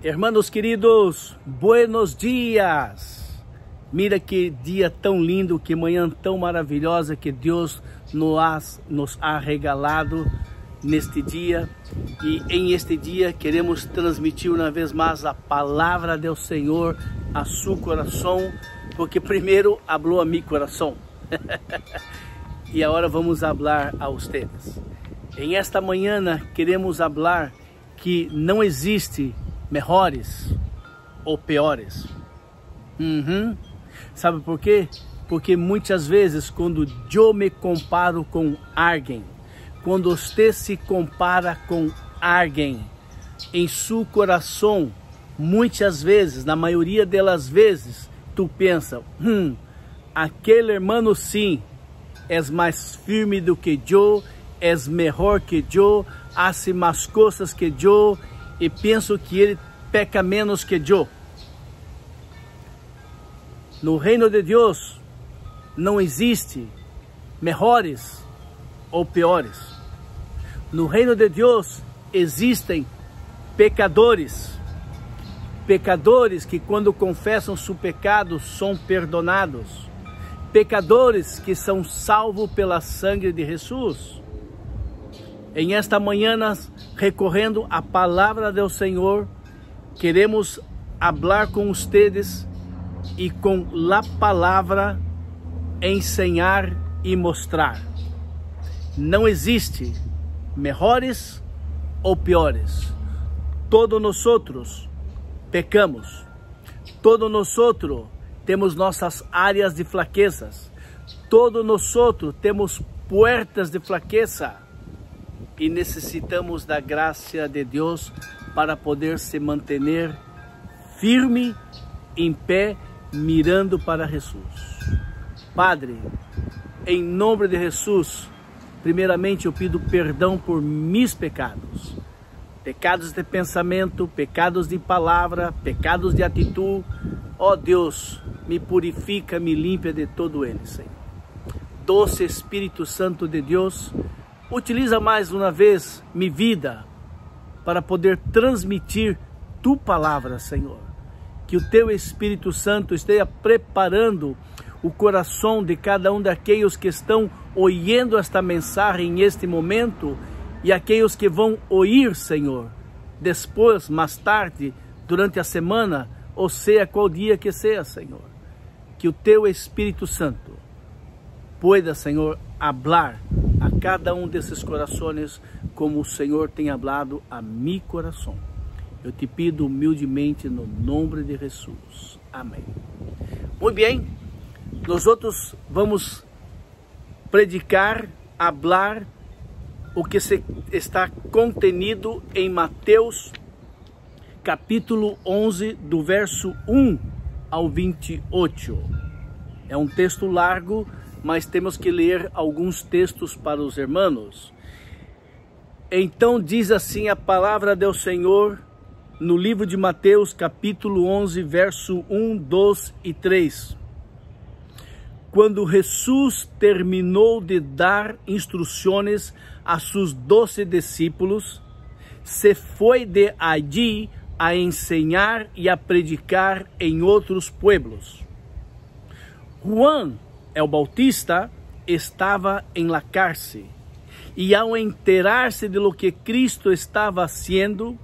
Hermanos queridos, buenos dias! Mira que dia tão lindo, que manhã tão maravilhosa que Deus nos ha regalado neste dia. E em este dia queremos transmitir uma vez mais a palavra do Senhor a seu coração, porque primeiro falou a mi coração. E agora vamos falar a vocês. Em esta manhã queremos falar que não existe melhores ou piores. Sabe por quê? Porque muitas vezes quando eu me comparo com alguém, quando você se compara com alguém, em seu coração, muitas vezes, na maioria das vezes, tu pensa, aquele irmão sim, é mais firme do que eu, é melhor que eu, hace mais coisas que eu, e penso que ele peca menos que eu. No reino de Deus não existe melhores ou piores. No reino de Deus existem pecadores. Pecadores que quando confessam seu pecado são perdonados. Pecadores que são salvos pela sangue de Jesus. Em esta manhã, recorrendo à palavra do Senhor, queremos falar com vocês e com a palavra ensinar e mostrar. Não existe melhores ou piores. Todos nós pecamos. Todos nós temos nossas áreas de fraquezas. Todos nós temos puertas de fraqueza. E necessitamos da graça de Deus para poder se manter firme, em pé, mirando para Jesus. Padre, em nome de Jesus, primeiramente eu pido perdão por meus pecados. Pecados de pensamento, pecados de palavra, pecados de atitude. Ó Deus, me purifica, me limpa de todo ele, Senhor. Doce Espírito Santo de Deus, utiliza mais uma vez minha vida para poder transmitir tua palavra, Senhor. Que o teu Espírito Santo esteja preparando o coração de cada um daqueles que estão ouvindo esta mensagem neste momento e aqueles que vão ouvir, Senhor, depois, mais tarde, durante a semana, ou seja, qual dia que seja, Senhor. Que o teu Espírito Santo pueda, Senhor, falar a cada um desses corações como o Senhor tem falado a mi coração. Eu te pido humildemente no nome de Jesus. Amém. Muito bem, nós outros vamos predicar, falar o que está contenido em Mateus capítulo 11, do verso 1 ao 28. É um texto largo, mas temos que ler alguns textos para os irmãos. Então diz assim a palavra do Senhor no livro de Mateus, capítulo 11, verso 1, 2 e 3. Quando Jesus terminou de dar instruções a seus 12 discípulos, se foi de allí a ensinar e a predicar em outros pueblos. Juan, el Bautista, estava em la cárcel, e ao enterar-se de lo que Cristo estava haciendo,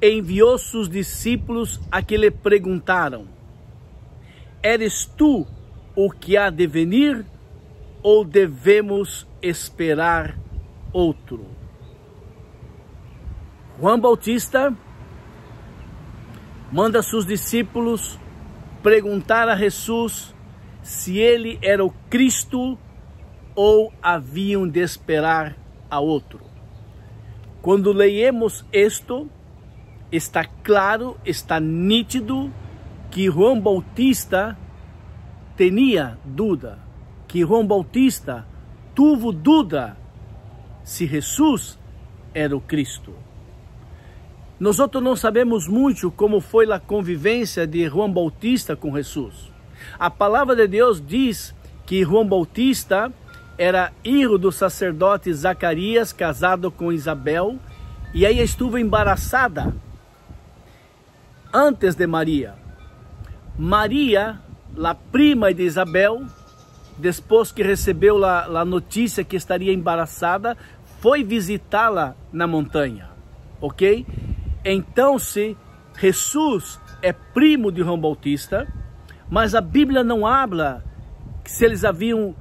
enviou seus discípulos a que lhe perguntaram: ¿Eres tu o que há de venir, ou devemos esperar outro? Juan Bautista manda seus discípulos perguntar a Jesus se ele era o Cristo ou haviam de esperar a outro. Quando leemos isto, está claro, está nítido que Juan Bautista tinha dúvida, que Juan Bautista teve dúvida se Jesus era o Cristo. Nós não sabemos muito como foi a convivência de Juan Bautista com Jesus. A palavra de Deus diz que Juan Bautista era filho do sacerdote Zacarias, casado com Isabel, e ela esteve embaraçada. antes de Maria. Maria, a prima de Isabel, depois que recebeu a notícia que estaria embaraçada, foi visitá-la na montanha, ok? Então, se Jesus é primo de João Bautista, mas a Bíblia não habla se eles haviam,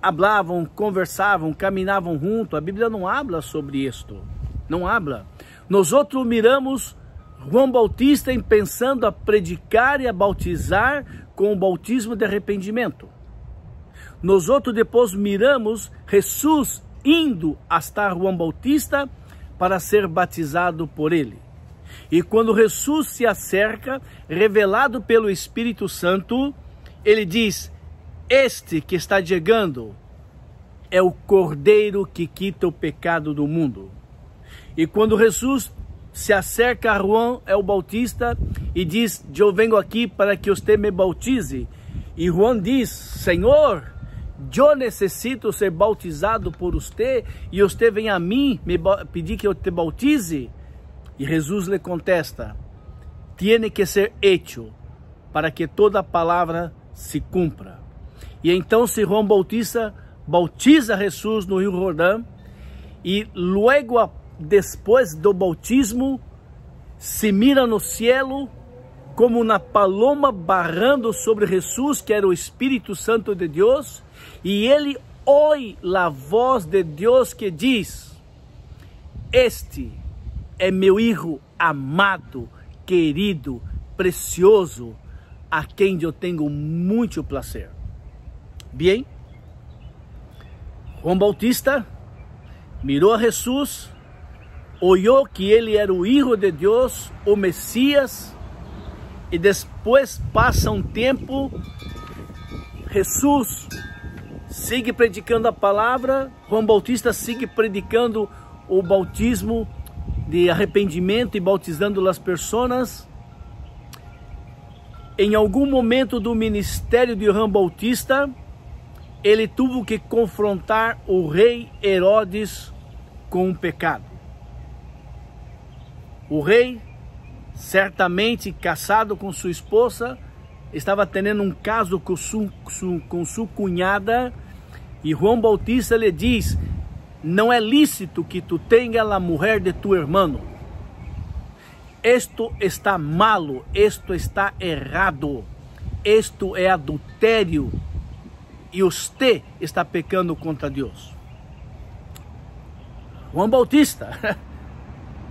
hablavam, conversavam, caminavam junto. A Bíblia não habla sobre isto, não habla. Nós outros miramos João Bautista em pensando a predicar e a bautizar com o bautismo de arrependimento. Nós outros depois miramos Jesus indo hasta João Bautista para ser batizado por ele. E quando Jesus se acerca, revelado pelo Espírito Santo, ele diz: este que está chegando é o Cordeiro que quita o pecado do mundo. E quando Jesus se acerca a João, é o Bautista, e diz: eu venho aqui para que você me bautize. E João diz: Senhor, eu necessito ser bautizado por você, e você vem a mim me pedir que eu te bautize? E Jesus lhe contesta: tiene que ser hecho para que toda palavra se cumpra. E então se João Bautista bautiza Jesus no Rio Jordão, e logo depois do bautismo se mira no cielo como uma paloma barrando sobre Jesus, que era o Espírito Santo de Deus, e ele ouve a voz de Deus que diz: este é meu Filho amado, querido, precioso, a quem eu tenho muito prazer. Bem, João Bautista mirou a Jesus, olhou que ele era o Filho de Deus, o Messias, e depois passa um tempo, Jesus sigue predicando a palavra, João Bautista sigue predicando o bautismo de arrependimento e bautizando as pessoas. Em algum momento do ministério de João Bautista, ele teve que confrontar o rei Herodes com o pecado. O rei, certamente casado com sua esposa, estava tendo um caso com sua cunhada, e João Bautista lhe diz: não é lícito que tu tenha a mulher de tu irmão. Isto está malo, isto está errado, isto é adultério, e você está pecando contra Deus. João Bautista,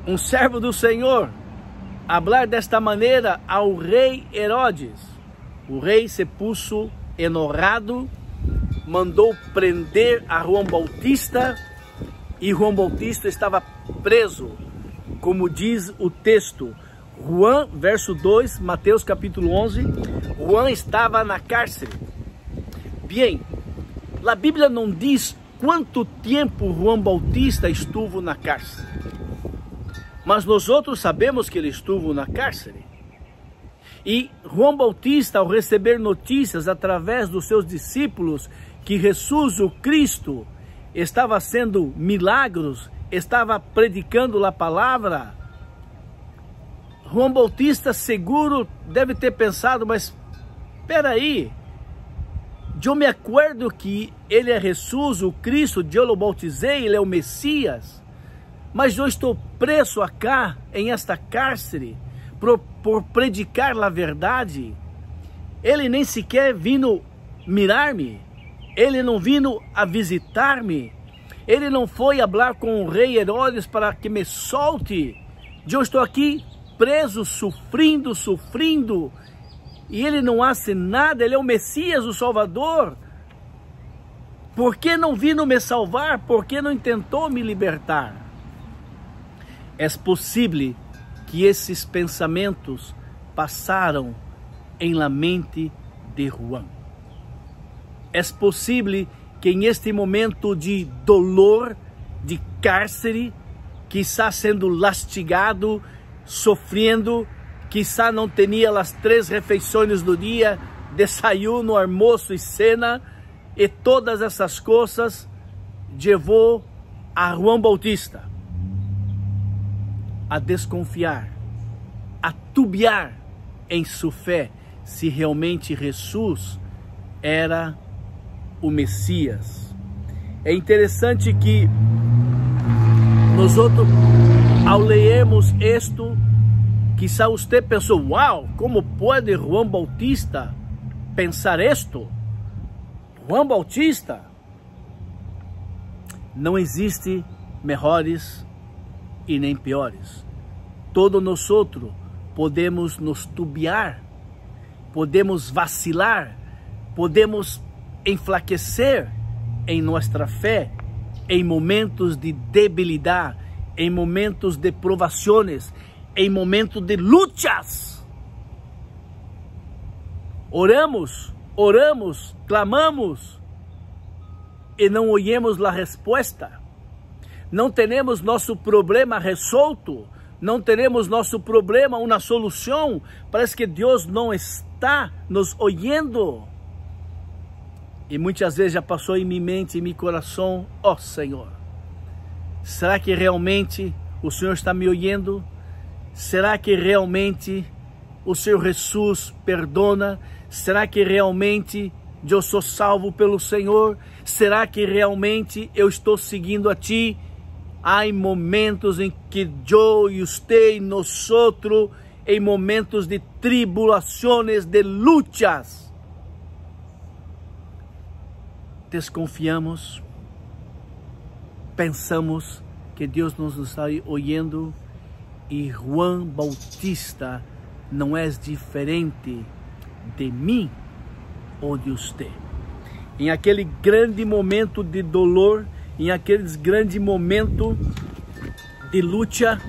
um servo do Senhor, falar desta maneira ao rei Herodes. O rei se puso enojado, mandou prender a João Bautista, e João Bautista estava preso, como diz o texto. João, verso 2, Mateus capítulo 11, João estava na cárcere. Bem, a Bíblia não diz quanto tempo João Bautista esteve na cárcere, mas nós outros sabemos que ele esteve na cárcere. E João Bautista, ao receber notícias através dos seus discípulos que Jesus, o Cristo, estava sendo milagros, estava predicando a palavra, João Bautista seguro deve ter pensado: mas espera aí, eu me acordo que ele é Jesus, o Cristo, eu o bautizei, ele é o Messias, mas eu estou preso acá, em esta cárcere, por predicar a verdade. Ele nem sequer vindo mirar-me, ele não vindo a visitar-me, ele não foi falar com o rei Herodes para que me solte. Eu estou aqui preso, sofrendo, e ele não hace nada. Ele é o Messias, o Salvador. Por que não vindo me salvar? Por que não tentou me libertar? É possível que esses pensamentos passaram em la mente de João. É possível que em este momento de dolor, de cárcere, quizá sendo lastigado, sofrendo, quizá não tinha as 3 refeições do dia, desayuno, almoço e cena, e todas essas coisas levou a João Bautista a desconfiar atubiar em sua fé se realmente Jesus era o Messias. É interessante que nós outros, ao lermos isto, quizá você pensou: uau, como pode João Bautista pensar isto? João Bautista, não existe melhores e nem piores. Todos nós outros podemos nos tubiar, podemos vacilar, podemos enfraquecer em nossa fé em momentos de debilidade, em momentos de provações, em momentos de lutas. Oramos, clamamos e não ouvimos a resposta. Não temos nosso problema resolto, não temos nosso problema uma solução. Parece que Deus não está nos ouvindo. E muitas vezes já passou em minha mente, em meu coração: ó Senhor, será que realmente o Senhor está me ouvindo? Será que realmente o Senhor Jesus perdona? Será que realmente eu sou salvo pelo Senhor? Será que realmente eu estou seguindo a Ti? Há momentos em que eu e você, nós outros, em momentos de tribulações, de lutas, desconfiamos, pensamos que Deus nos está ouvindo, e João Bautista não é diferente de mim ou de você. Em aquele grande momento de dolor, em aqueles grandes momentos de luta,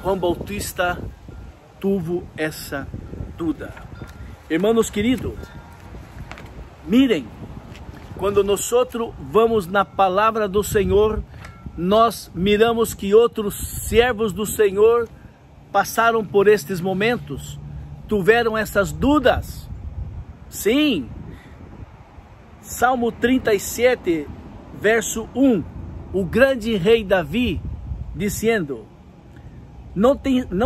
João Bautista teve essa dúvida. Irmãos queridos, mirem, quando nós vamos na palavra do Senhor, nós miramos que outros servos do Senhor passaram por estes momentos, tiveram essas dúvidas. Sim, Salmo 37, verso 1, o grande rei Davi, dizendo: não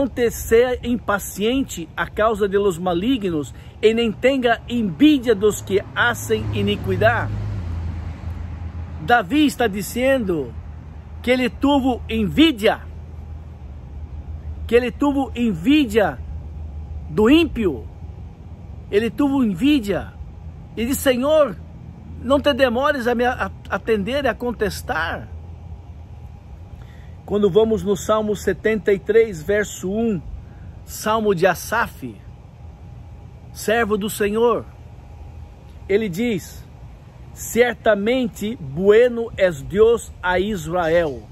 te seja impaciente a causa de los malignos, e nem tenha envidia dos que hacen iniquidade. Davi está dizendo que ele teve envidia, do ímpio, ele teve envidia, e disse: Senhor, não te demores a me atender e a contestar. Quando vamos no Salmo 73, verso 1, Salmo de Asaf, servo do Senhor, ele diz: certamente bueno es Deus a Israel,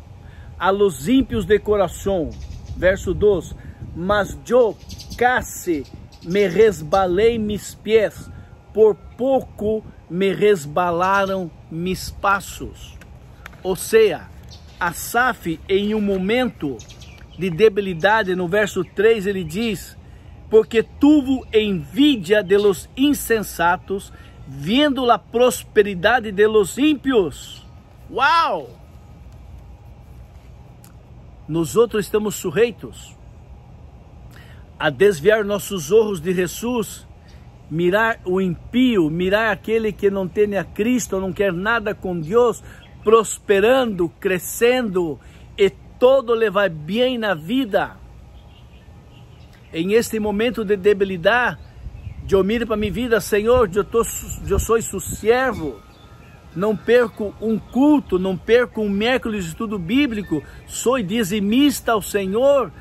a los ímpios de coração. Verso 2, mas eu casi me resbalei mis pies, por pouco me resbalaram mis passos. Ou seja, Asaf, em um momento de debilidade, no verso 3 ele diz: porque tuvo envidia de los insensatos, vendo a prosperidade de los ímpios. Uau! Nós outros estamos sujeitos a desviar nossos olhos de Jesus, mirar o impio, mirar aquele que não tem a Cristo, não quer nada com Deus, prosperando, crescendo, e todo lhe vai bem na vida. Em este momento de debilidade, eu miro para minha vida: Senhor, eu sou seu servo, não perco um culto, não perco um miércoles de estudo bíblico, sou dizimista ao Senhor,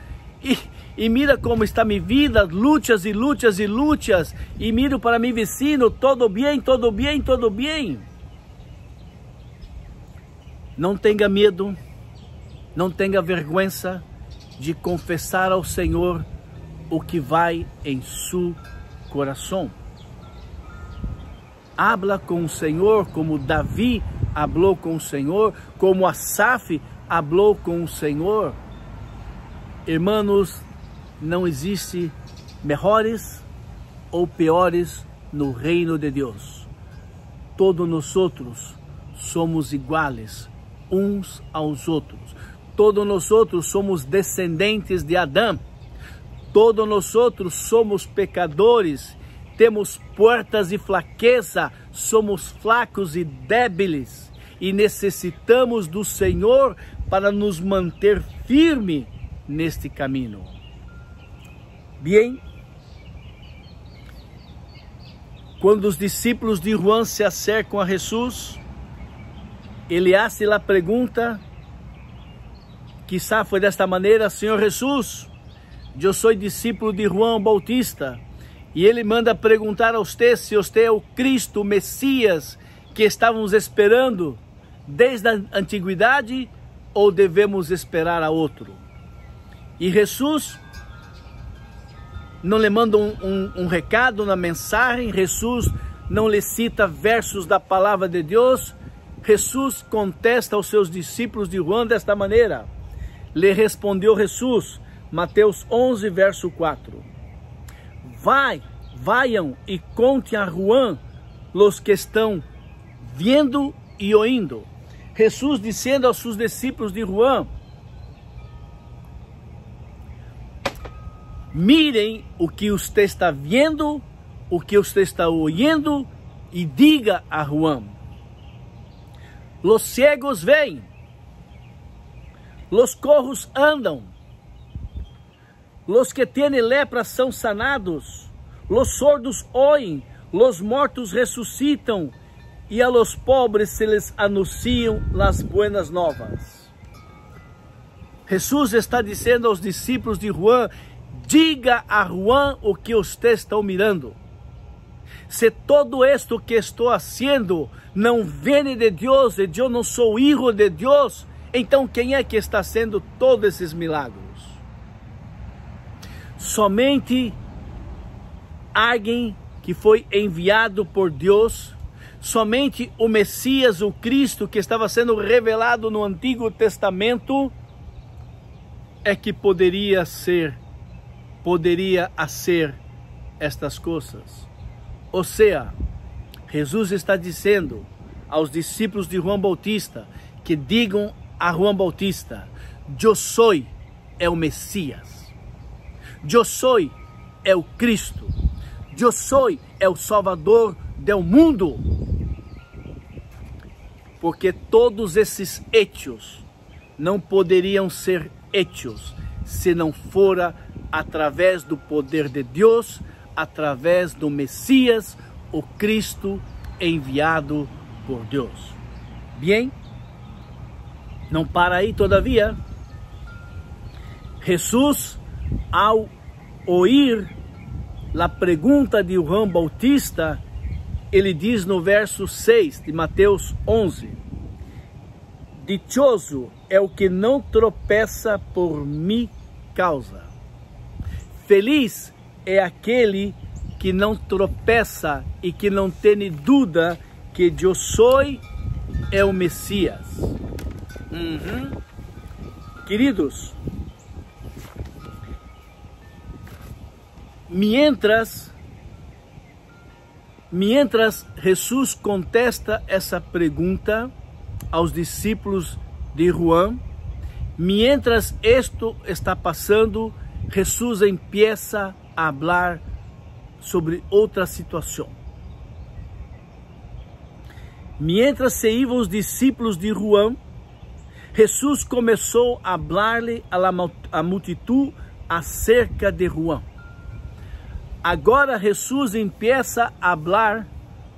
e mira como está minha vida, lutas e lutas e lutas, e miro para meu vecino: todo bem, todo bem, todo bem. Não tenha medo, não tenha vergonha de confessar ao Senhor o que vai em seu coração. Habla com o Senhor como Davi falou com o Senhor, como Asaf falou com o Senhor. Irmãos, não existe melhores ou piores no reino de Deus. Todos nós outros somos iguais uns aos outros. Todos nós outros somos descendentes de Adão. Todos nós outros somos pecadores, temos puertas de fraqueza, somos flacos e débiles e necessitamos do Senhor para nos manter firme neste caminho. Bem, quando os discípulos de Juan se acercam a Jesus, ele hace a pergunta, quizá foi desta maneira: Senhor Jesus, eu sou discípulo de Juan Bautista, e ele manda perguntar a você se você é o Cristo, o Messias, que estávamos esperando desde a antiguidade, ou devemos esperar a outro? E Jesus não lhe manda um recado, uma mensagem, Jesus não lhe cita versos da palavra de Deus. Jesus contesta aos seus discípulos de Juan desta maneira. Lhe respondeu Jesus, Mateus 11, verso 4. Vaiam e contem a Juan los que estão vendo e ouvindo. Jesus dizendo aos seus discípulos de Juan: mirem o que você está vendo, o que você está ouvindo, e diga a Juan: los cegos veem, los cojos andam, los que têm lepra são sanados, los sordos oem, los mortos ressuscitam, e a los pobres se les anunciam las buenas novas. Jesus está dizendo aos discípulos de Juan: diga a Juan o que você está mirando. Se todo esto que estou fazendo não vem de Deus, e eu não sou filho de Deus, então quem é que está fazendo todos esses milagros? Somente alguém que foi enviado por Deus, somente o Messias, o Cristo, que estava sendo revelado no Antigo Testamento, é que poderia fazer estas coisas. Ou seja, Jesus está dizendo aos discípulos de Juan Bautista que digam a Juan Bautista: eu sou o Messias, eu sou o Cristo, eu sou o Salvador do mundo. Porque todos esses hechos não poderiam ser hechos se não fora através do poder de Deus, através do Messias, o Cristo enviado por Deus. Bem, não para aí todavia. Jesus, ao ouvir a pergunta de Juan Bautista, ele diz no verso 6 de Mateus 11: dichoso é o que não tropeça por minha causa. Feliz é aquele que não tropeça e que não tem dúvida que eu sou o Messias. Queridos, mientras Jesus contesta essa pergunta aos discípulos de Juan, mientras esto está passando, Jesus empieza a falar sobre outra situação. Mientras se iam os discípulos de Juan, Jesus começou a falar-lhe a multitud acerca de Juan. Agora Jesus empieza a falar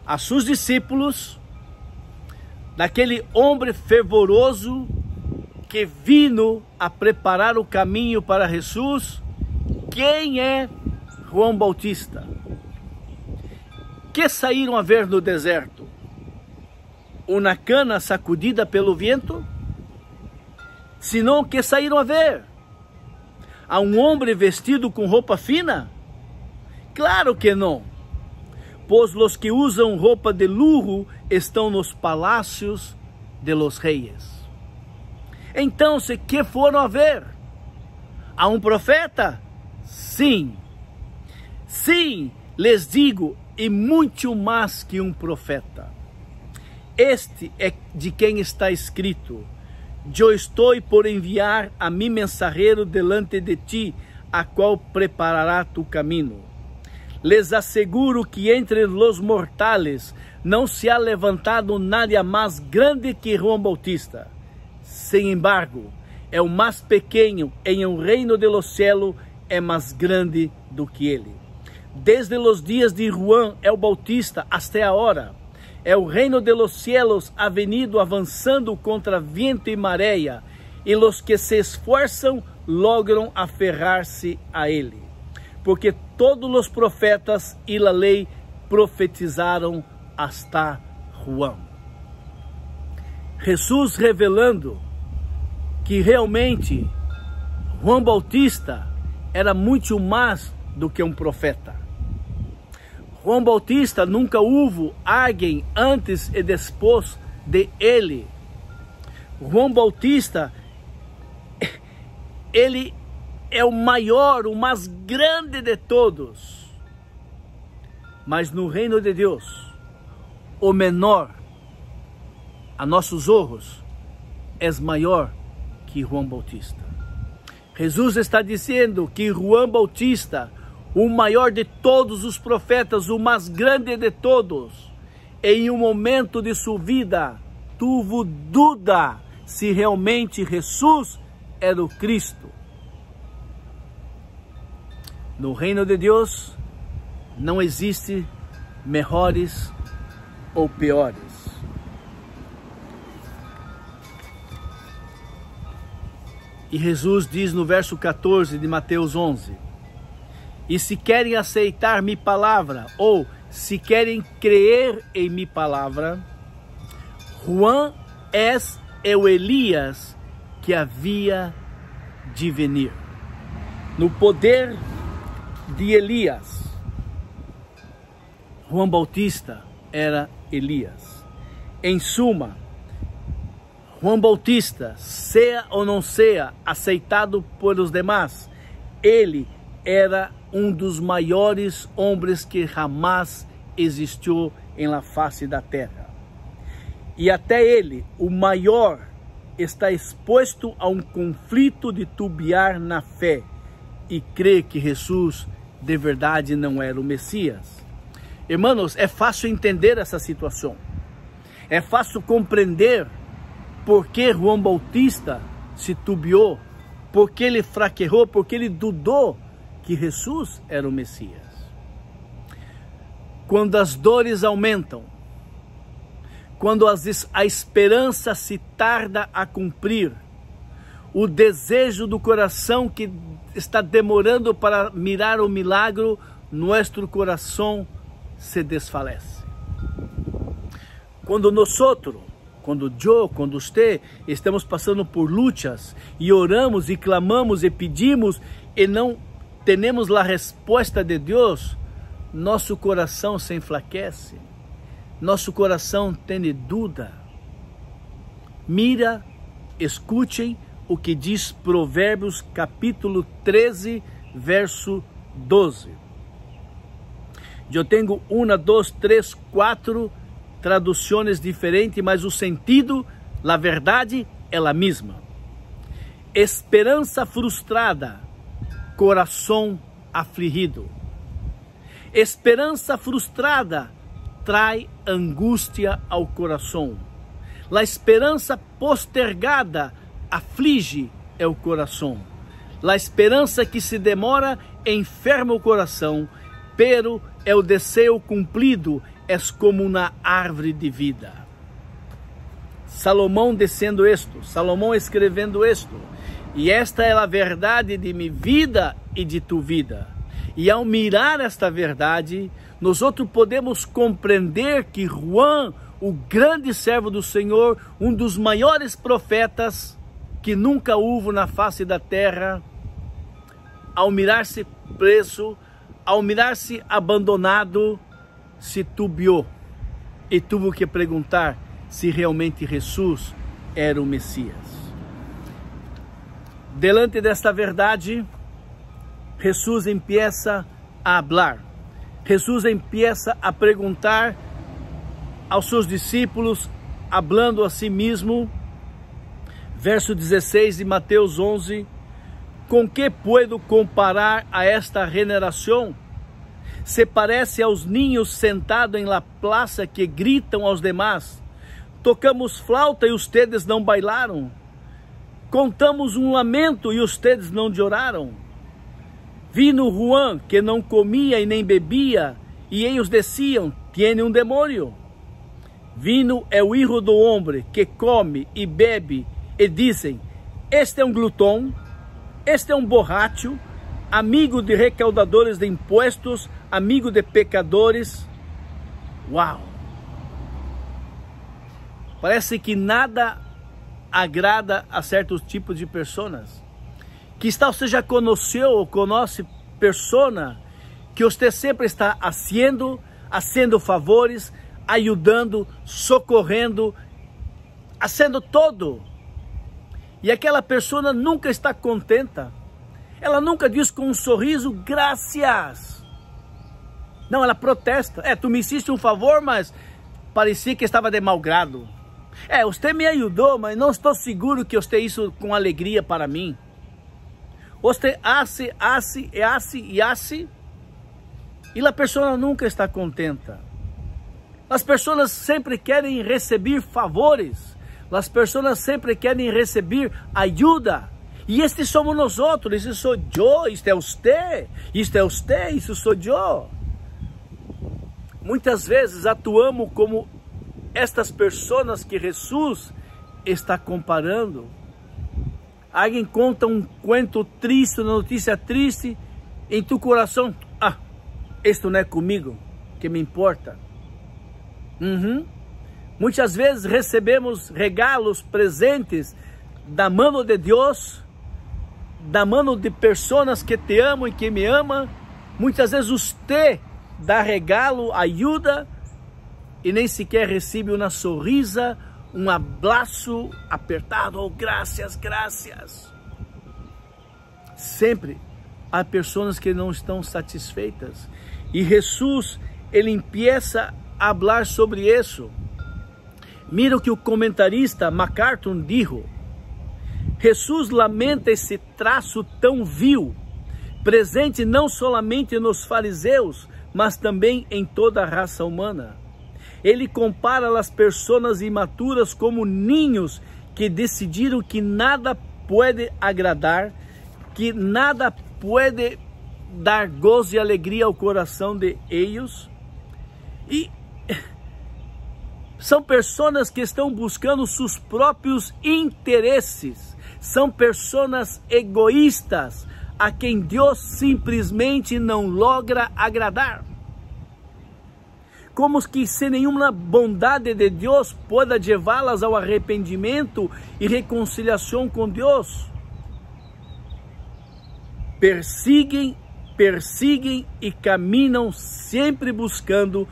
a seus discípulos daquele homem fervoroso que vino a preparar o caminho para Jesus. Quem é Juan Bautista? Que saíram a ver no deserto? Uma cana sacudida pelo vento? Senão que saíram a ver? A um homem vestido com roupa fina? Claro que não, pois os que usam roupa de luxo estão nos palácios de los reis. Então, se que foram a ver? A um profeta? Sim, lhes digo, e muito mais que um profeta. Este é de quem está escrito: eu estou por enviar a mi mensageiro delante de ti, a qual preparará tu caminho. Les asseguro que entre los mortales não se ha levantado nadie mais grande que Juan Bautista. Sin embargo, é o mais pequeno em el reino de los cielos, é mais grande do que ele. Desde los dias de Juan el Bautista hasta ahora, el reino de los cielos ha venido avançando contra viento e maré, e los que se esfuerzan logran aferrar-se a ele. Porque todos os profetas e a lei profetizaram hasta Juan. Jesus revelando que realmente Juan Bautista era muito mais do que um profeta. Juan Bautista nunca houve alguém antes e depois de ele. Juan Bautista, ele é o maior, o mais grande de todos. Mas no reino de Deus, o menor, a nossos olhos, é maior que Juan Bautista. Jesus está dizendo que Juan Bautista, o maior de todos os profetas, o mais grande de todos, em um momento de sua vida, tuvo dúvida se realmente Jesus era o Cristo. No reino de Deus, não existe melhores ou piores. E Jesus diz no verso 14 de Mateus 11, e se querem aceitar minha palavra, ou se querem crer em minha palavra, Juan é o Elias que havia de venir. No poder de Elias, Juan Bautista era Elias. Em suma, Juan Bautista, seja ou não seja aceitado pelos demais, ele era um dos maiores homens que jamais existiu em la face da terra. E até ele, o maior, está exposto a um conflito de tubiar na fé e crer que Jesus de verdade não era o Messias. Irmãos, é fácil entender essa situação. É fácil compreender por que Juan Bautista se tubiou, por que ele fraquejou, por que ele dudou que Jesus era o Messias. Quando as dores aumentam, quando a esperança se tarda a cumprir, o desejo do coração que está demorando para mirar o milagre, nosso coração se desfalece. Quando quando você, estamos passando por lutas e oramos e clamamos e pedimos e não temos a resposta de Deus, nosso coração se enfraquece, nosso coração tem dúvida. Mira, escutem o que diz Provérbios capítulo 13, verso 12. Eu tenho 1, 2, 3, 4 traduções diferentes, mas o sentido, a verdade, é a mesma. Esperança frustrada, coração afligido. Esperança frustrada trai angústia ao coração. A esperança postergada aflige o coração. A esperança que se demora enferma o coração, pero o desejo cumprido é como uma árvore de vida. Salomão dizendo isto, Salomão escrevendo isto, e esta é a verdade de minha vida e de tua vida. E ao mirar esta verdade, nós podemos compreender que Juan, o grande servo do Senhor, um dos maiores profetas que nunca houve na face da terra, ao mirar-se preso, ao mirar-se abandonado, se tubiou e teve que perguntar se realmente Jesus era o Messias. Delante desta verdade, Jesus empieza a falar. Jesus empieza a perguntar aos seus discípulos, falando a si mesmo. Verso 16 de Mateus 11: Com que puedo comparar a esta generação? Se parece aos ninhos sentados em la plaza que gritam aos demás: tocamos flauta e ustedes não bailaram. Contamos um lamento e ustedes não choraram. Vino Juan, que não comia e nem bebia, e eles diziam: tiene um demônio. Vino é o hijo do homem, que come e bebe, e dizem: este é um glutão, este é um borracho, amigo de recaudadores de impostos, amigo de pecadores. Uau! Parece que nada agrada a certos tipos de pessoas. Que tal você já conheceu ou conhece pessoa que você sempre está fazendo favores, ajudando, socorrendo, fazendo todo. E aquela pessoa nunca está contenta. Ela nunca diz com um sorriso, graças. Não, ela protesta. Tu me hiciste um favor, mas parecia que estava de mau grado. Você me ajudou, mas não estou seguro que você isso com alegria para mim. Você hace, e a pessoa nunca está contenta. As pessoas sempre querem receber favores. As pessoas sempre querem receber ajuda. E estes somos nós outros. Isso sou eu, isto é você, isso sou eu. Muitas vezes atuamos como estas pessoas que Jesus está comparando. Alguém conta um cuento triste, uma notícia triste, em tu coração: isto não é comigo, que me importa. Muitas vezes recebemos regalos, presentes da mão de Deus, da mão de pessoas que te amam e que me amam. Muitas vezes você dá regalo, ajuda, e nem sequer recebe uma sorrisa, um abraço apertado, oh, graças. Sempre há pessoas que não estão satisfeitas. E Jesus, ele empieza a falar sobre isso. Mira o que o comentarista MacArthur dijo: Jesus lamenta esse traço tão vil, presente não somente nos fariseus, mas também em toda a raça humana. Ele compara as pessoas imaturas como ninhos que decidiram que nada pode agradar, que nada pode dar gozo e alegria ao coração de eles. E são pessoas que estão buscando seus próprios interesses. São pessoas egoístas, a quem Deus simplesmente não logra agradar. Como que sem nenhuma bondade de Deus pueda levá-las ao arrependimento e reconciliação com Deus. Persiguen e caminham sempre buscando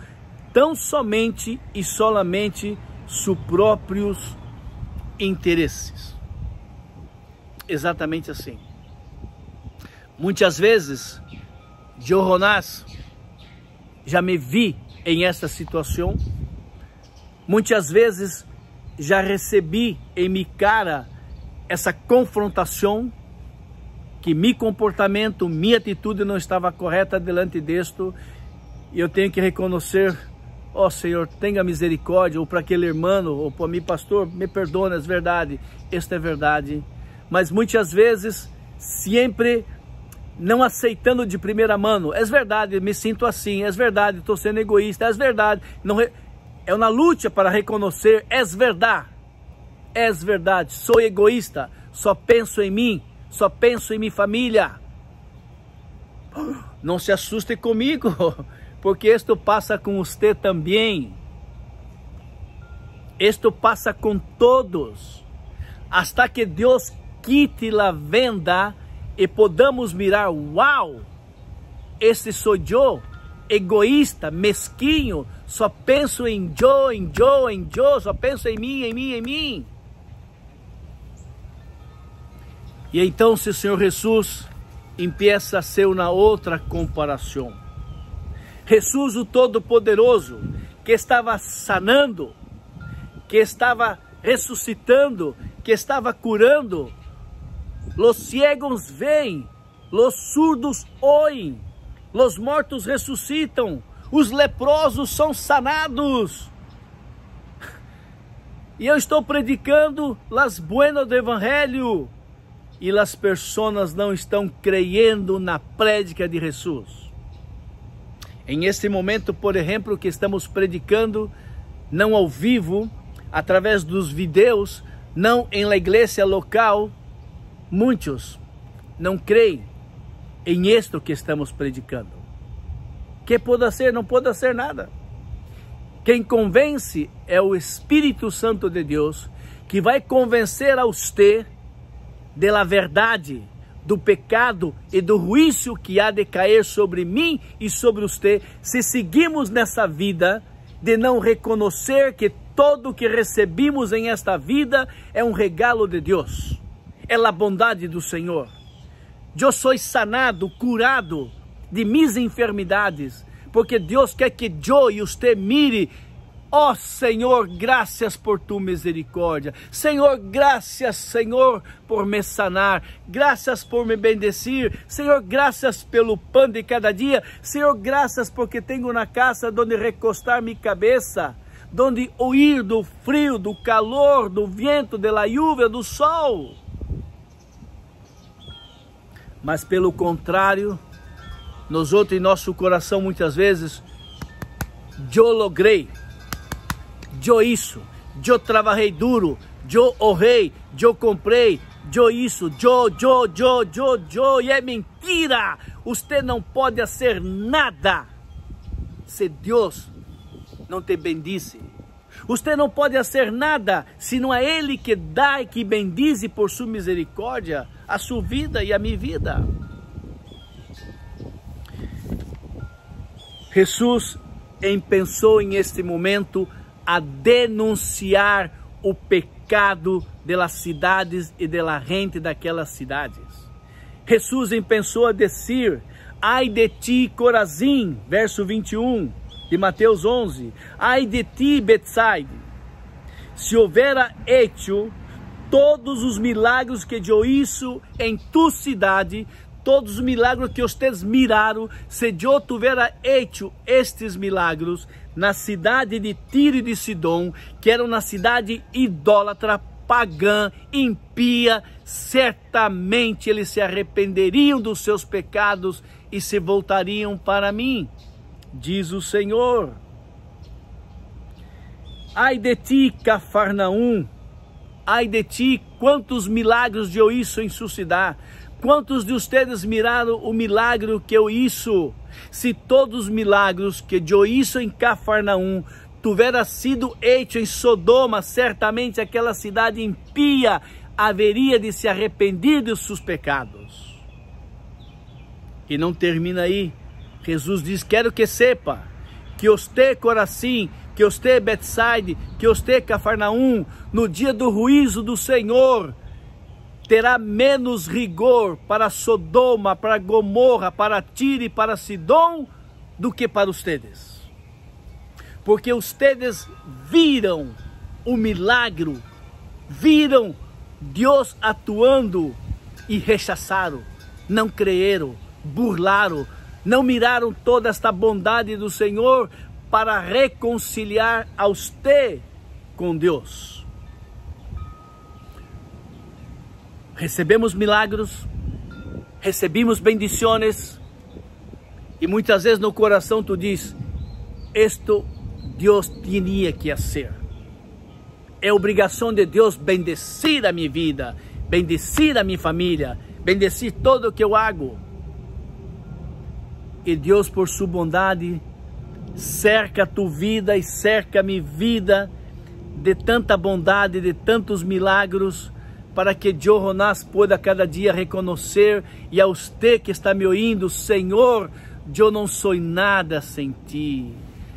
tão somente e solamente seus próprios interesses. Exatamente assim. Muitas vezes, Jonás, já me vi em esta situação. Muitas vezes já recebi em minha cara essa confrontação, que meu comportamento, minha atitude não estava correta delante disto, e eu tenho que reconhecer: ó Senhor, tenha misericórdia, ou para aquele irmão, ou para mim, pastor, me perdoa, é verdade, esta é verdade. Mas muitas vezes, sempre não aceitando de primeira mão: é verdade, me sinto assim, é verdade, estou sendo egoísta, é verdade. É uma luta para reconhecer: é verdade, sou egoísta, só penso em mim, só penso em minha família. Não se assuste comigo, porque isto passa com você também. Isto passa com todos, hasta que Deus quite a venda e podamos mirar: uau, esse sou eu, egoísta, mesquinho, só penso em eu, só penso em mim. E então, se o Senhor Jesus empieza a ser uma outra comparação. Jesus, o Todo-Poderoso, que estava sanando, que estava ressuscitando, que estava curando los ciegos veem, los surdos oem, los mortos ressuscitam, os leprosos são sanados. E eu estou predicando las buenas do Evangelho e as pessoas não estão creyendo na prédica de Jesus. Em este momento, por exemplo, que estamos predicando, não ao vivo, através dos vídeos, não em la igreja local, muitos não creem em isto que estamos predicando. Que pode ser? Não pode ser nada. Quem convence é o Espírito Santo de Deus, que vai convencer a você da verdade, do pecado e do juízo que há de cair sobre mim e sobre você, se seguimos nessa vida de não reconhecer que todo o que recebemos em esta vida é um regalo de Deus, é a bondade do Senhor. Eu sou sanado, curado de minhas enfermidades, porque Deus quer que eu e você mire. Ó Senhor, graças por tu misericórdia. Senhor, graças, Senhor, por me sanar. Graças por me bendecir. Senhor, graças pelo pão de cada dia. Senhor, graças porque tenho na casa onde recostar minha cabeça, onde ouvir do frio, do calor, do vento, da lluvia, do sol. Mas pelo contrário, nós outros em nosso coração muitas vezes, eu logrei. Eu isso, eu trabalhei duro, eu orei, eu comprei, eu isso, eu, e é mentira. Você não pode fazer nada se Deus não te bendice. Você não pode fazer nada se não é Ele que dá e que bendize por sua misericórdia a sua vida e a minha vida. Jesus pensou em este momento a denunciar o pecado das cidades e da gente daquelas cidades. Jesus pensou a dizer: ai de ti, Corazim, verso 21 de Mateus 11, ai de ti, Betsaida, se houvera hecho todos os milagres que eu hizo em tu cidade, todos os milagres que vocês miraram, se eu tivera hecho estes milagros na cidade de Tiro e de Sidom, que era uma cidade idólatra, pagã, impia, certamente eles se arrependeriam dos seus pecados e se voltariam para mim, diz o Senhor. Ai de ti, Cafarnaum, ai de ti, quantos milagres eu hizo em sua cidade. Quantos de vocês miraram o milagre que eu hizo? Se todos os milagres que eu hizo em Cafarnaum tivera sido hecho em Sodoma, certamente aquela cidade impia haveria de se arrepender dos seus pecados. E não termina aí. Jesus diz: quero que sepa que você, Corazim, que você, Betsaida, que você, Cafarnaum, no dia do juízo do Senhor, terá menos rigor para Sodoma, para Gomorra, para Tiro e para Sidom do que para ustedes. Porque ustedes viram o milagre, viram Deus atuando e rechaçaram, não creram, burlaram, não miraram toda esta bondade do Senhor para reconciliar a você com Deus. Recebemos milagres, recebemos bendições, e muitas vezes no coração tu diz: isto Deus tinha que fazer. É obrigação de Deus bendecir a minha vida, bendecir a minha família, bendecir tudo o que eu hago. E Deus, por sua bondade, cerca a tua vida e cerca a minha vida de tanta bondade, de tantos milagres, para que eu, Jonás, pueda cada dia reconhecer, e a você que está me ouvindo: Senhor, eu não sou nada sem ti.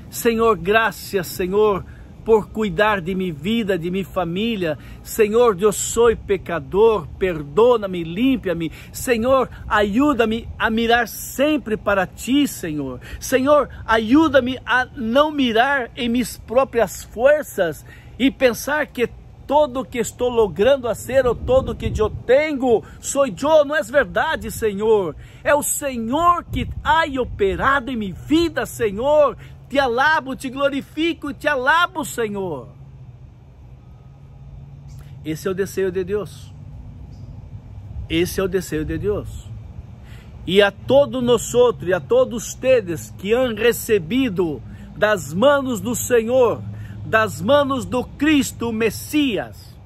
Senhor, graças, Senhor, por cuidar de minha vida, de minha família. Senhor, eu sou pecador, perdona-me, limpa-me. Senhor, ajuda-me a mirar sempre para ti, Senhor. Senhor, ajuda-me a não mirar em minhas próprias forças e pensar que todo que estou logrando hacer o todo que eu tenho, sou eu, não é verdade, Senhor. É o Senhor que ha operado em minha vida, Senhor. Te alabo, te glorifico e te alabo, Senhor. Esse é o desejo de Deus. Esse é o desejo de Deus. E a todos nós outros, e a todos ustedes que han recebido das manos do Senhor, das manos do Cristo Messias,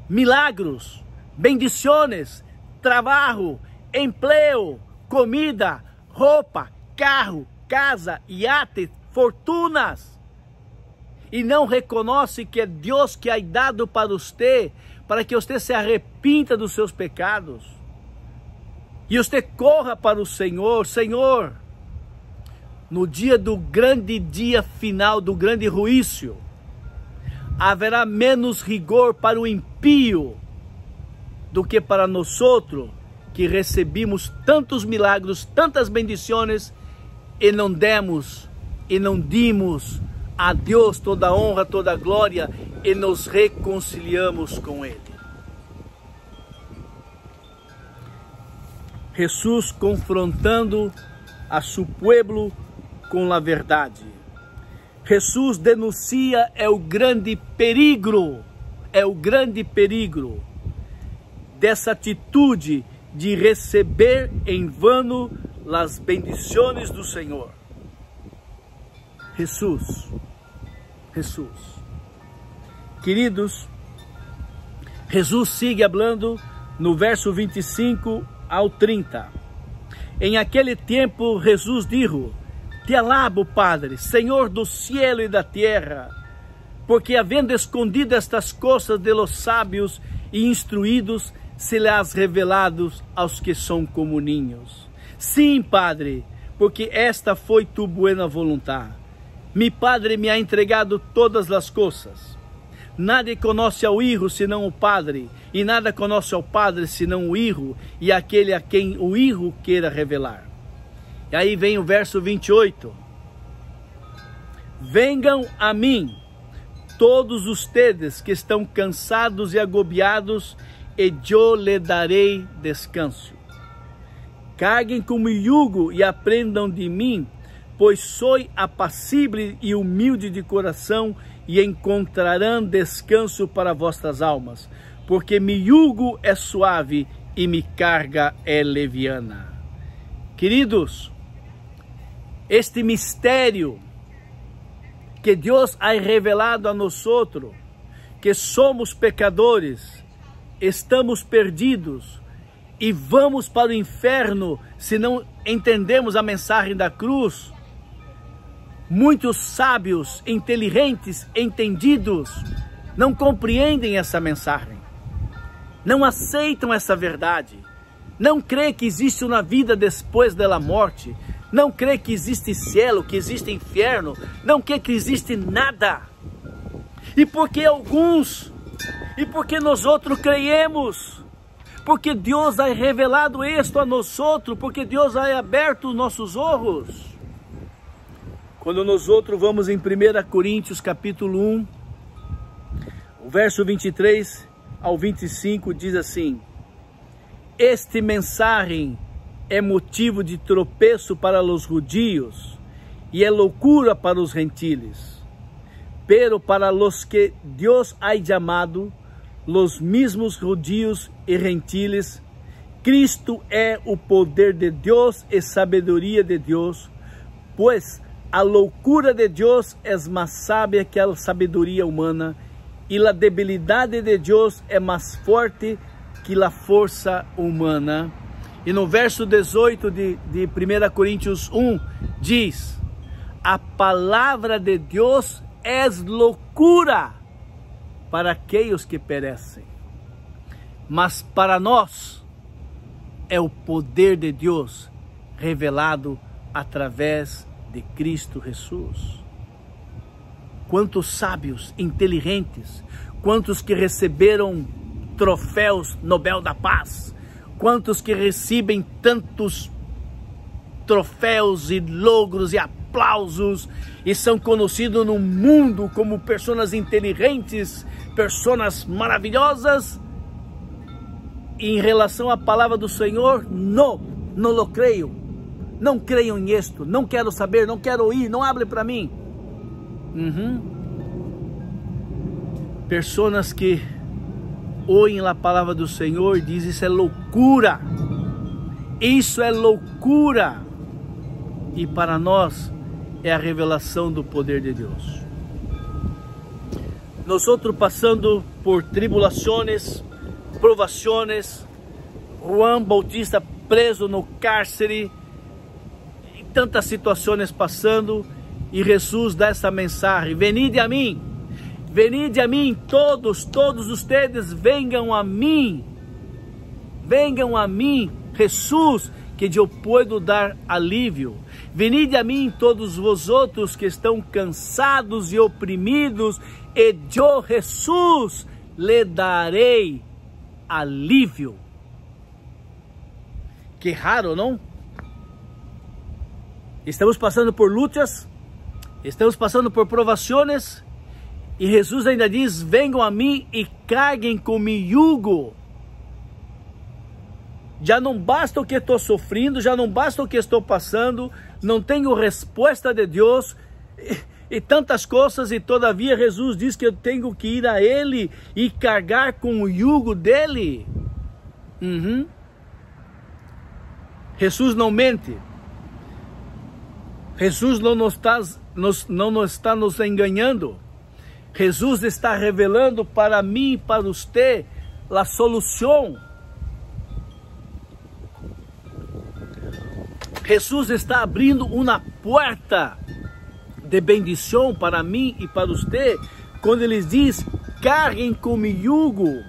milagros, bendições, trabalho, emprego, comida, roupa, carro, casa, iate, fortunas, e não reconhece que é Deus que ha dado para você, para que você se arrependa dos seus pecados, e você corra para o Senhor. Senhor, no dia do grande dia final, do grande juízo, haverá menos rigor para o impio do que para nós outros, que recebemos tantos milagres, tantas bendições, e não demos, e não dimos a Deus toda a honra, toda a glória, e nos reconciliamos com Ele. Jesus confrontando a seu povo com a verdade. Jesus denuncia o grande perigo dessa atitude de receber em vano as bendições do Senhor. Jesus. Queridos, Jesus sigue falando no verso 25 ao 30. Em aquele tempo, Jesus disse: Te alabo, Padre, Senhor do cielo e da terra, porque havendo escondido estas coisas de los sábios e instruídos, se lhes revelados aos que são como ninhos. Sim, Padre, porque esta foi tu buena voluntad. Mi Padre me ha entregado todas as coisas. Nada conhece ao Hijo senão o Padre, e nada conhece ao Padre senão o Hijo, e aquele a quem o Hijo queira revelar. E aí vem o verso 28. Venham a mim, todos ustedes que estão cansados e agobiados, e eu lhe darei descanso. Carguem com meu jugo e aprendam de mim, pois sou apacible e humilde de coração, e encontrarão descanso para vossas almas, porque meu jugo é suave e minha carga é leviana. Queridos, este mistério que Deus ha revelado a nós, que somos pecadores, estamos perdidos e vamos para o inferno se não entendemos a mensagem da cruz. Muitos sábios, inteligentes, entendidos, não compreendem essa mensagem, não aceitam essa verdade, não creem que existe uma vida depois da morte, não creem que existe céu, que existe inferno, não creem que existe nada. E porque alguns, e porque nós outros creemos, porque Deus ha revelado isto a nós outros, porque Deus ha aberto os nossos olhos. Quando nós outros vamos em 1 Coríntios capítulo 1, o verso 23 ao 25 diz assim: Este mensagem é motivo de tropeço para os judios e é loucura para os gentiles, pero para los que Deus ha chamado, los mismos judios e gentiles, Cristo é o poder de Deus e sabedoria de Deus, pois a loucura de Deus é mais sábia que a sabedoria humana, e a debilidade de Deus é mais forte que a força humana. E no verso 18 de 1 Coríntios 1 diz: a palavra de Deus é loucura para aqueles que perecem, mas para nós é o poder de Deus revelado através de Cristo Jesus. Quantos sábios, inteligentes, quantos que receberam troféus Nobel da Paz, quantos que recebem tantos troféus e logros e aplausos e são conhecidos no mundo como pessoas inteligentes, pessoas maravilhosas. E em relação à palavra do Senhor, não lo creio. Não creio nisto, não quero saber, não quero ouvir, não abre para mim. Pessoas que ouvem a palavra do Senhor e dizem: isso é loucura, isso é loucura. E para nós é a revelação do poder de Deus. Nós outros passando por tribulações, provações, João Bautista preso no cárcere, e tantas situações passando, e Jesus dá essa mensagem: venide a mim, todos ustedes venham a mim, Jesus, que eu posso dar alívio. Venide a mim todos vosotros que estão cansados e oprimidos, e eu, Jesus, lhe darei alívio. Que raro, não? Estamos passando por lutas, estamos passando por provações, e Jesus ainda diz: venham a mim e carreguem com meu jugo. Já não basta o que estou sofrendo, já não basta o que estou passando, não tenho resposta de Deus e tantas coisas, e todavia Jesus diz que eu tenho que ir a Ele e carregar com o jugo dele. Jesus não mente. Jesus não está nos enganando. Jesus está revelando para mim e para você a solução. Jesus está abrindo uma porta de bendição para mim e para você, quando Ele diz: carreguem com meu jugo,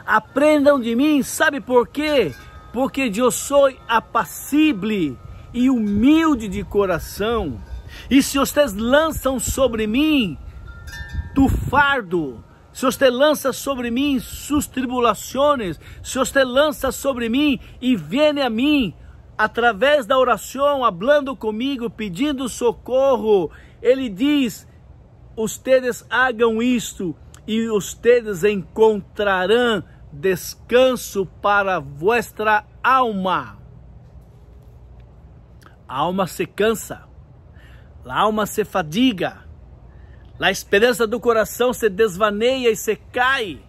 aprendam de mim. Sabe por quê? Porque eu sou apacible e humilde de coração, e se vocês lançam sobre mim tu fardo, se você lança sobre mim suas tribulações, se você lança sobre mim e vem a mim, através da oração, falando comigo, pedindo socorro, Ele diz: ustedes hagam isto e ustedes encontrarão descanso para vuestra alma. A alma se cansa, a alma se fadiga, a esperança do coração se desvaneia e se cai,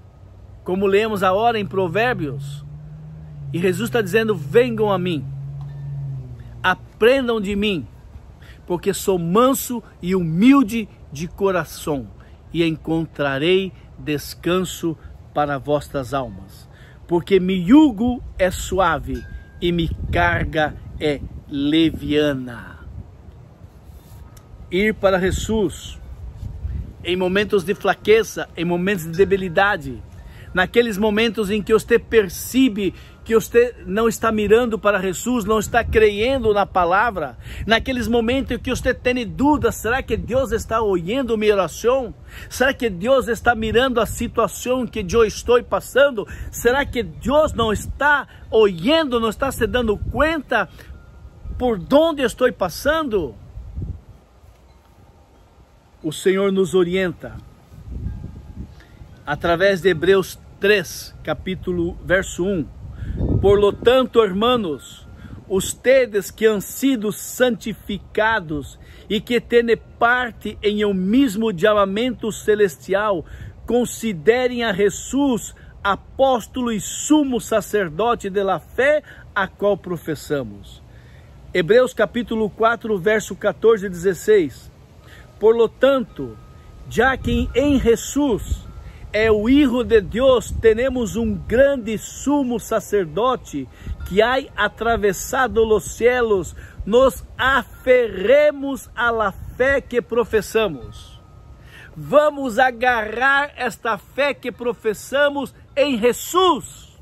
como lemos agora em Provérbios. E Jesus está dizendo: venham a mim, aprendam de mim, porque sou manso e humilde de coração, e encontrarei descanso para vossas almas, porque meu jugo é suave e minha carga é leviana. Ir para Jesus em momentos de fraqueza, em momentos de debilidade, naqueles momentos em que você percebe que você não está mirando para Jesus, não está crendo na palavra, naqueles momentos em que você tem dúvidas: será que Deus está ouvindo minha oração? Será que Deus está mirando a situação que eu estou passando? Será que Deus não está ouvindo, não está se dando conta por onde estou passando? O Senhor nos orienta através de Hebreus 3, verso 1. Por lo tanto, hermanos, ustedes que han sido santificados e que têm parte em um mesmo chamamento celestial, considerem a Jesus apóstolo e sumo sacerdote da fé, a qual professamos. Hebreus capítulo 4, verso 14 e 16. Por lo tanto, já que em Jesus é o Hijo de Deus, temos um grande sumo sacerdote que ha atravessado os céus, nos aferremos à la fé que professamos. Vamos agarrar esta fé que professamos em Jesus.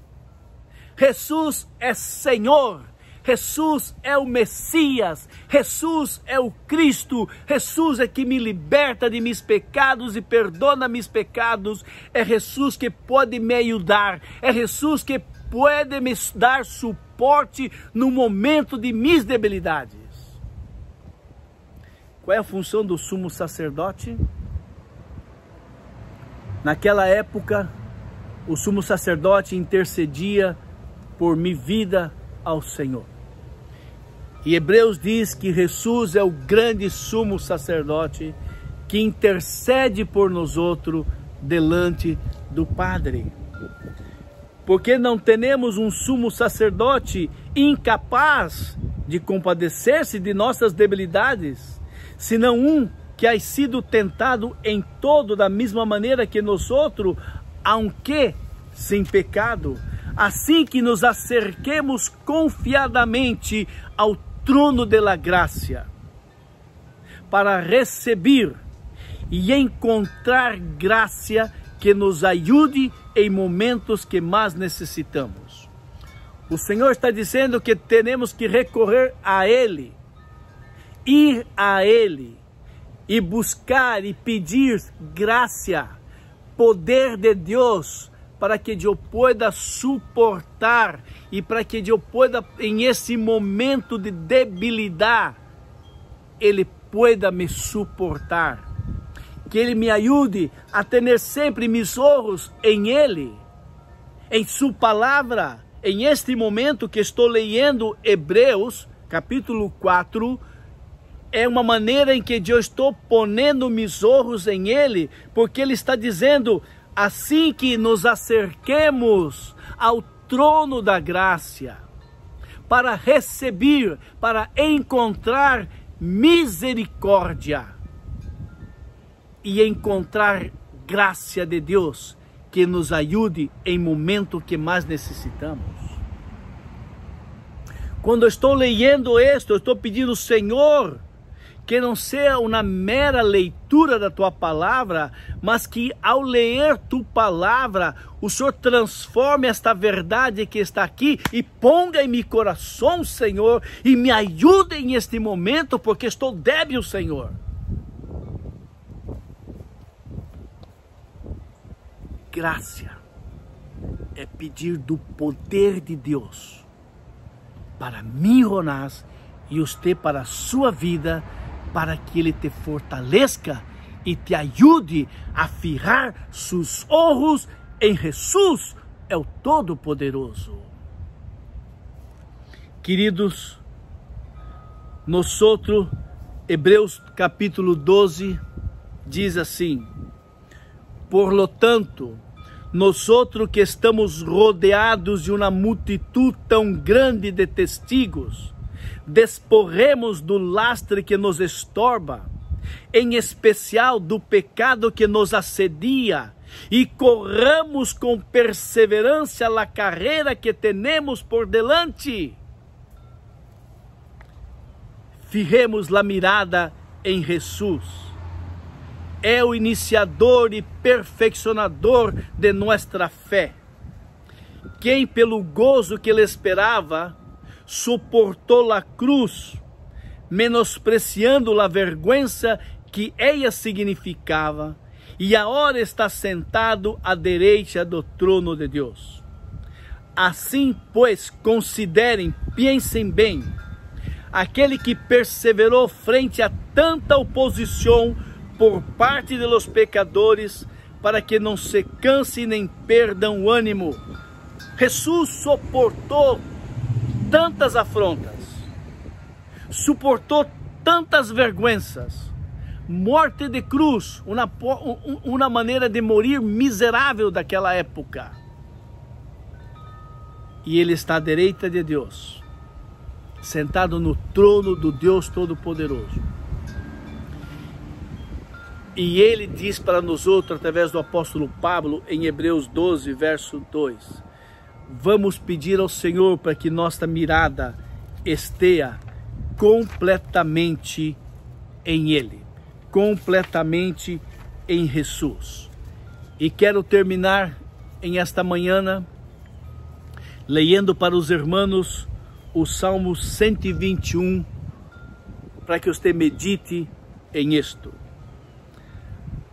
Jesus é Senhor. Jesus é o Messias, Jesus é o Cristo, Jesus é que me liberta de meus pecados e perdona meus pecados, é Jesus que pode me ajudar, é Jesus que pode me dar suporte no momento de minhas debilidades. Qual é a função do sumo sacerdote? Naquela época, o sumo sacerdote intercedia por minha vida ao Senhor. E Hebreus diz que Jesus é o grande sumo sacerdote que intercede por nós outros delante do Padre. Porque não temos um sumo sacerdote incapaz de compadecer-se de nossas debilidades, senão um que ha sido tentado em todo da mesma maneira que nós outros, aunque sem pecado, assim que nos acerquemos confiadamente ao trono da graça, para receber e encontrar graça que nos ajude em momentos que mais necessitamos. O Senhor está dizendo que temos que recorrer a Ele, ir a Ele e buscar e pedir graça, poder de Deus, para que eu pueda suportar e para que eu pueda, em esse momento de debilidade, Ele pueda me suportar. Que Ele me ajude a ter sempre meus olhos em Ele, em Sua palavra. Em este momento que estou lendo Hebreus, capítulo 4, é uma maneira em que eu estou ponendo meus olhos em Ele, porque Ele está dizendo, assim que nos acerquemos ao trono da graça, para receber, para encontrar misericórdia e encontrar graça de Deus que nos ajude em momento que mais necessitamos. Quando eu estou lendo isto, eu estou pedindo, Senhor, que não seja uma mera leitura da Tua palavra, mas que ao ler Tua palavra, o Senhor transforme esta verdade que está aqui e ponga em meu coração, Senhor, e me ajude em este momento, porque estou débil, Senhor. Graça é pedir do poder de Deus para mim, Jonás, e você para a sua vida, para que Ele te fortaleça e te ajude a fijar seus olhos em Jesus, é o Todo-Poderoso. Queridos, nós outros, Hebreus capítulo 12, diz assim: por lo tanto, nós outros que estamos rodeados de uma multitud tão grande de testigos, desporremos do lastre que nos estorba, em especial do pecado que nos assedia, e corramos com perseverança a carreira que temos por delante. Fijemos a mirada em Jesus, é o iniciador e perfeccionador de nossa fé, quem pelo gozo que Ele esperava, suportou a cruz, menospreciando a vergonha que ela significava, e agora está sentado à direita do trono de Deus. Assim, pois, considerem, pensem bem, aquele que perseverou frente a tanta oposição por parte de los pecadores, para que não se canse nem perdam o ânimo. Jesus suportou tantas afrontas, suportou tantas vergonhas, morte de cruz, uma maneira de morir miserável daquela época. E Ele está à direita de Deus, sentado no trono do Deus Todo-Poderoso. E Ele diz para nós outros, através do apóstolo Pablo, em Hebreus 12, verso 2, vamos pedir ao Senhor para que nossa mirada esteja completamente em Ele, completamente em Jesus. E quero terminar em esta manhã lendo para os irmãos o Salmo 121, para que você medite em isto.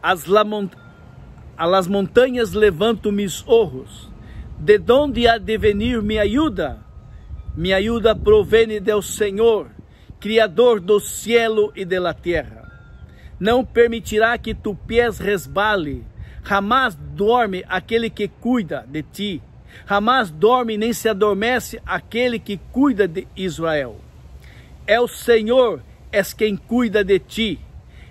A las montanhas levanto mis ojos, de donde há de venir minha ajuda? Minha ajuda provém do Senhor, Criador do cielo e da terra. não permitirá que tu pés resbale. Jamais dorme aquele que cuida de ti. Jamais dorme nem se adormece aquele que cuida de Israel. É o Senhor, és quem cuida de ti.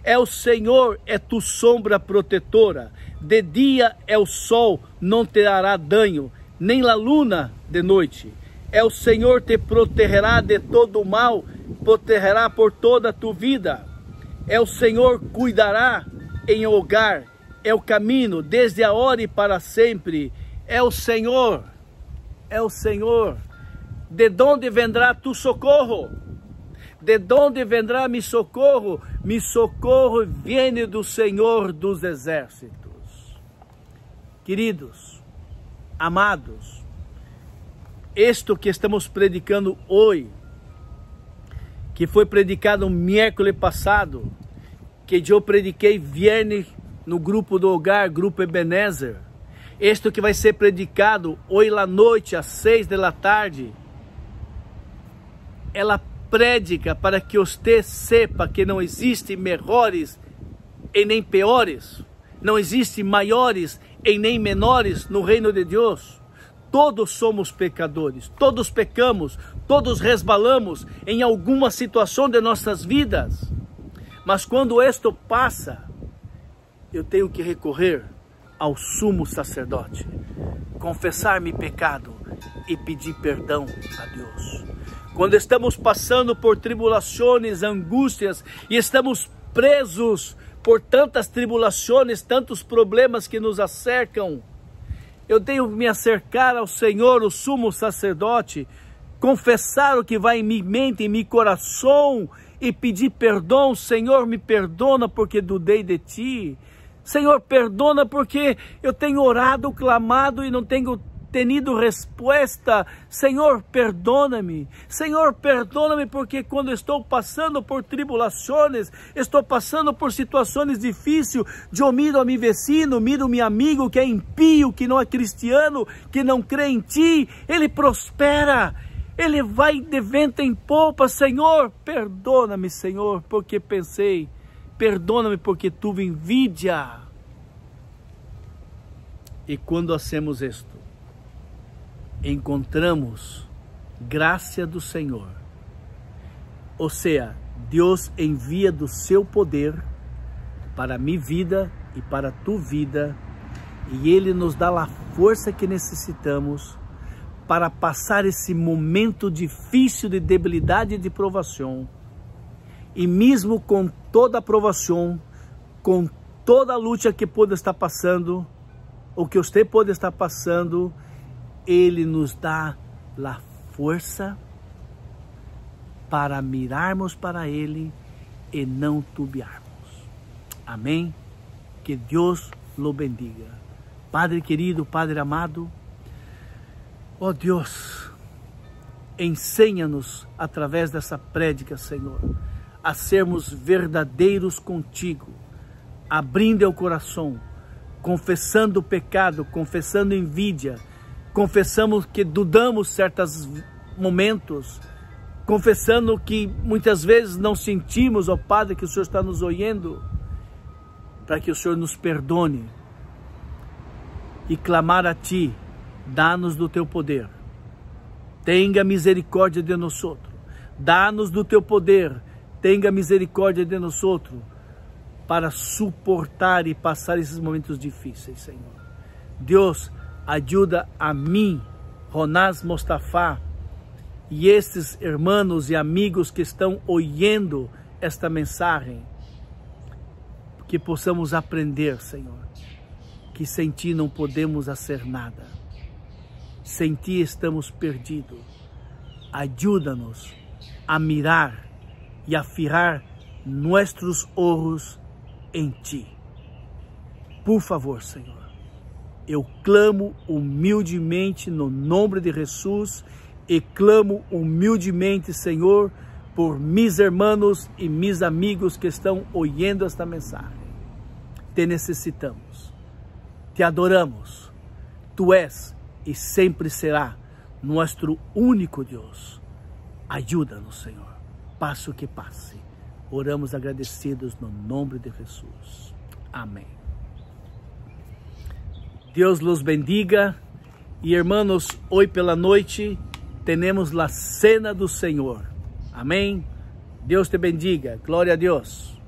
É o Senhor, é tu sombra protetora. De dia é o sol, não te dará dano, nem a luna de noite. É o Senhor te protegerá de todo o mal, protegerá por toda a tua vida. É o Senhor cuidará em hogar, é o caminho desde a hora e para sempre. É o Senhor, é o Senhor. De onde vendrá tu socorro? De onde vendrá mi socorro? Mi socorro vem do Senhor dos exércitos. Queridos, amados, isto que estamos predicando hoje, que foi predicado no miércoles passado, que eu prediquei viernes no grupo do hogar, grupo Ebenezer, isto que vai ser predicado hoje à noite, às 6 da tarde, ela prédica para que você sepa que não existe melhores e nem piores, não existe maiores e nem menores no reino de Deus. Todos somos pecadores, todos pecamos, todos resbalamos em alguma situação de nossas vidas. Mas quando isto passa, eu tenho que recorrer ao sumo sacerdote, confessar meu pecado e pedir perdão a Deus. Quando estamos passando por tribulações, angústias e estamos presos por tantas tribulações, tantos problemas que nos acercam, eu tenho que me acercar ao Senhor, o sumo sacerdote, confessar o que vai em minha mente, em meu coração e pedir perdão. Senhor, me perdona porque dudei de Ti. Senhor, perdona porque eu tenho orado, clamado e não tenho tenido resposta. Senhor, perdona-me. Senhor, perdona-me porque quando estou passando por tribulações, estou passando por situações difíceis, eu miro a meu vecino, miro meu amigo que é impio, que não é cristiano, que não crê em Ti, ele prospera, ele vai de vento em popa. Senhor, perdona-me, Senhor, porque pensei, perdona-me porque tuve envidia. E quando hacemos isto, encontramos graça do Senhor. Ou seja, Deus envia do seu poder para a minha vida e para a tua vida, e Ele nos dá a força que necessitamos para passar esse momento difícil de debilidade e de provação. E mesmo com toda a provação, com toda a luta que pode estar passando, ou que você pode estar passando, Ele nos dá a força para mirarmos para Ele e não tubiarmos. Amém? Que Deus lo bendiga. Padre querido, Padre amado, ó Deus, ensina-nos através dessa prédica, Senhor, a sermos verdadeiros contigo, abrindo o coração, confessando o pecado, confessando envidia, confessamos que dudamos certos momentos, confessando que muitas vezes não sentimos, ó Padre, que o Senhor está nos ouvindo, para que o Senhor nos perdone e clamar a Ti, dá-nos do Teu poder, tenha misericórdia de nós outros, dá-nos do Teu poder, tenha misericórdia de nós outros, para suportar e passar esses momentos difíceis, Senhor. Deus, ajuda a mim, Ronás Mostafá, e estes irmãos e amigos que estão ouvindo esta mensagem, que possamos aprender, Senhor, que sem Ti não podemos fazer nada, sem Ti estamos perdidos. Ajuda-nos a mirar e a fijar nossos olhos em Ti. Por favor, Senhor, eu clamo humildemente no nome de Jesus e clamo humildemente, Senhor, por mis irmãos e mis amigos que estão ouvindo esta mensagem. Te necessitamos, te adoramos, Tu és e sempre será nosso único Deus. Ajuda-nos, Senhor, passe o que passe. Oramos agradecidos no nome de Jesus. Amém. Deus los bendiga. E hermanos, hoje pela noite temos a cena do Senhor. Amém. Deus te bendiga. Glória a Deus.